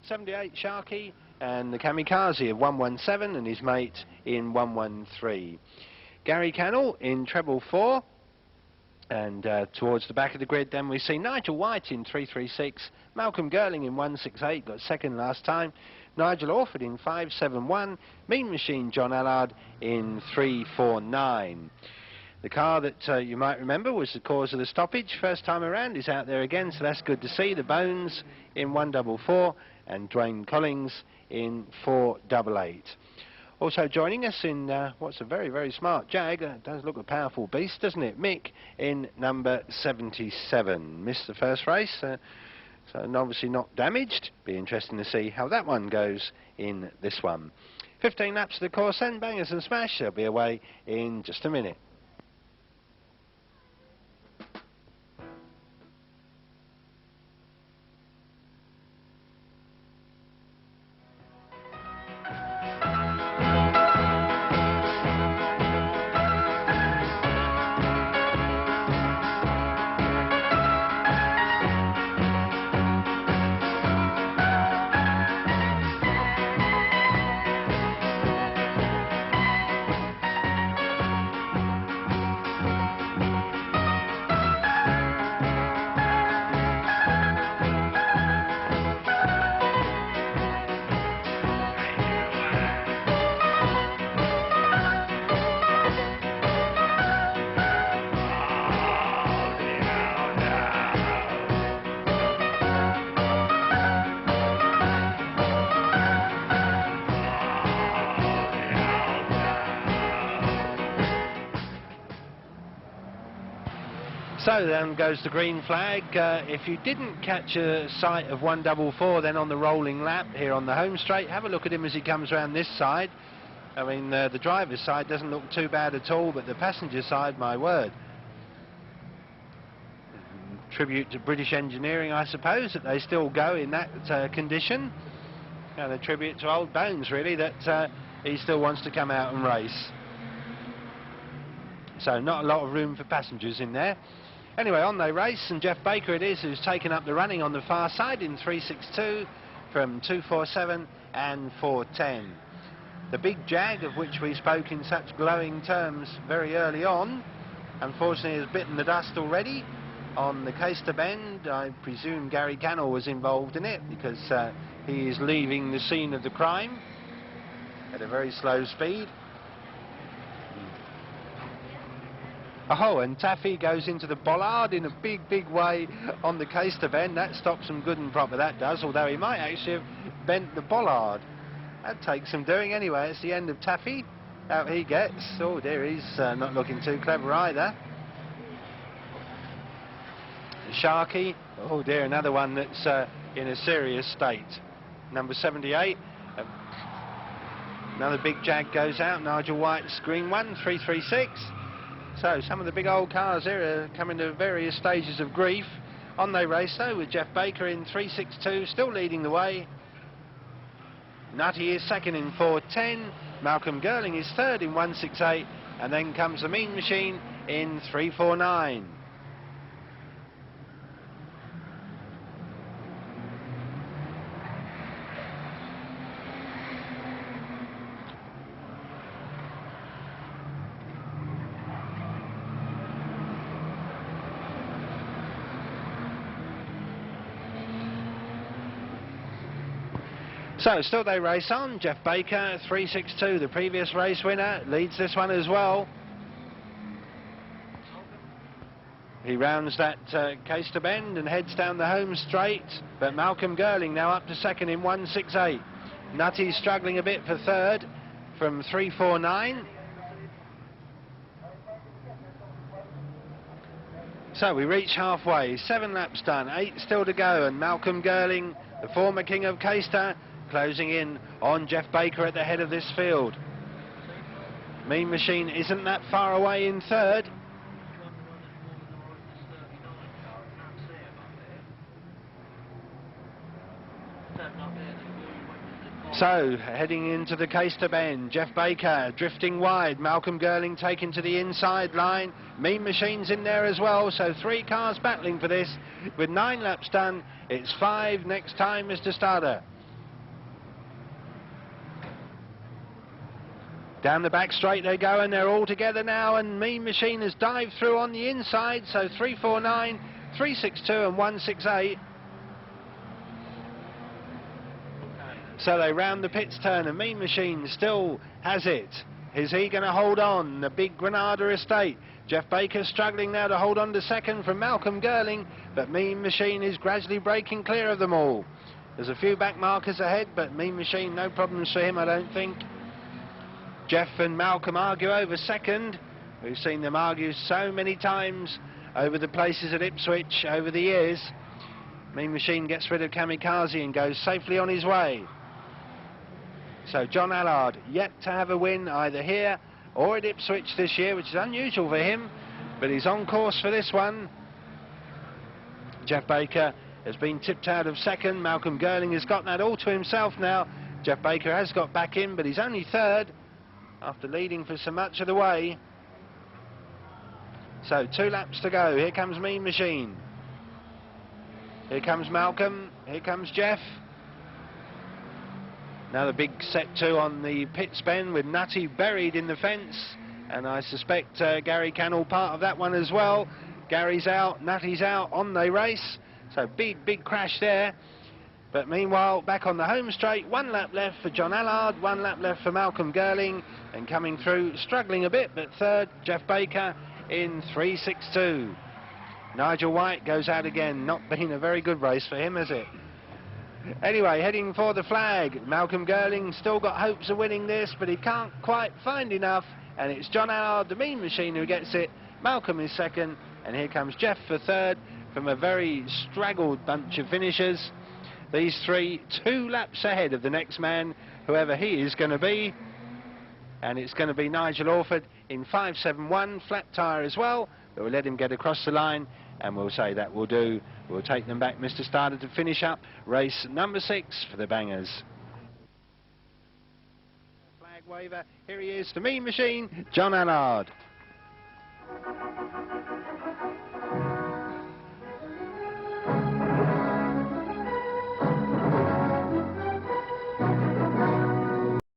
78 Sharkey, and the Kamikaze of 117 and his mate in 113. Gary Cannell in treble 4. And towards the back of the grid then we see Nigel White in 336, Malcolm Girling in 168, got second last time, Nigel Orford in 571, Mean Machine John Allard in 349. The car that you might remember was the cause of the stoppage first time around is out there again, so that's good to see. The Bones in 144 and Dwayne Collins in 488. Also joining us in what's a very, very smart Jag, does look a powerful beast, doesn't it? Mick in number 77. Missed the first race, so obviously not damaged. Be interesting to see how that one goes in this one. 15 laps of the course then, Bangers and Smash. They'll be away in just a minute. So then goes the green flag. If you didn't catch a sight of 144 then on the rolling lap here on the home straight, have a look at him as he comes around this side. I mean, the driver's side doesn't look too bad at all, but the passenger side, my word. Tribute to British engineering, I suppose, that they still go in that condition. And a tribute to old Bones, really, that he still wants to come out and race. So not a lot of room for passengers in there. Anyway, on they race, and Jeff Baker it is who's taken up the running on the far side in 362 from 247 and 410. The big Jag, of which we spoke in such glowing terms very early on, unfortunately has bitten the dust already on the Caister Bend. I presume Gary Cannell was involved in it because he is leaving the scene of the crime at a very slow speed. Oh, and Taffy goes into the bollard in a big, big way on the Caister Bend. That stops him good and proper, that does, although he might actually have bent the bollard. That takes some doing anyway. It's the end of Taffy. Out he gets. Oh dear, he's not looking too clever either. Sharkey. Oh dear, another one that's in a serious state. Number 78. Another big Jag goes out. Nigel White's green one, 336. So some of the big old cars here are coming to various stages of grief. On they race though with Jeff Baker in 362, still leading the way. Nutty is second in 410. Malcolm Girling is third in 168. And then comes the Mean Machine in 349. So still they race on. Jeff Baker, 362, the previous race winner, leads this one as well. He rounds that Caister Bend and heads down the home straight, but Malcolm Girling now up to second in 168. Nutty's struggling a bit for third from 349. So we reach halfway, 7 laps done, 8 still to go, and Malcolm Girling, the former king of Caister, closing in on Jeff Baker at the head of this field. Mean Machine isn't that far away in third. So, heading into the Caister Bend, Jeff Baker drifting wide, Malcolm Girling taken to the inside line, Mean Machine's in there as well, so 3 cars battling for this. With 9 laps done, it's 5 next time, Mr. Starter. Down the back straight they go, and they're all together now, and Mean Machine has dived through on the inside, so 349, 362 and 168. So they round the pits turn, and Mean Machine still has it. Is he going to hold on? The big Granada estate. Jeff Baker struggling now to hold on to second from Malcolm Girling, but Mean Machine is gradually breaking clear of them all. There's a few back markers ahead, but Mean Machine, no problems for him, I don't think. Jeff and Malcolm argue over second. We've seen them argue so many times over the places at Ipswich over the years. Mean Machine gets rid of Kamikaze and goes safely on his way. So John Allard yet to have a win either here or at Ipswich this year, which is unusual for him, but he's on course for this one. Jeff Baker has been tipped out of second. Malcolm Girling has got that all to himself now. Jeff Baker has got back in, but he's only third after leading for so much of the way. So 2 laps to go. Here comes Mean Machine. Here comes Malcolm. Here comes Jeff. Now the big set 2 on the pit spen with Nutty buried in the fence, and I suspect Gary Cannell part of that one as well. Gary's out, Nutty's out on the race, so big crash there. But meanwhile, back on the home straight, 1 lap left for John Allard, 1 lap left for Malcolm Girling, and coming through, struggling a bit, but third, Jeff Baker in 362. Nigel White goes out again, not been a very good race for him, has it? Anyway, heading for the flag. Malcolm Girling still got hopes of winning this, but he can't quite find enough, and it's John Allard, the Mean Machine, who gets it. Malcolm is second, and here comes Jeff for third from a very straggled bunch of finishers. These 3 2 laps ahead of the next man, whoever he is going to be, and it's going to be Nigel Orford in 571, flat tyre as well, but we'll let him get across the line, and we'll say that will do. We'll take them back, Mr. Starter, to finish up race number 6 for the Bangers. Flag waver, here he is, the Mean Machine, John Allard.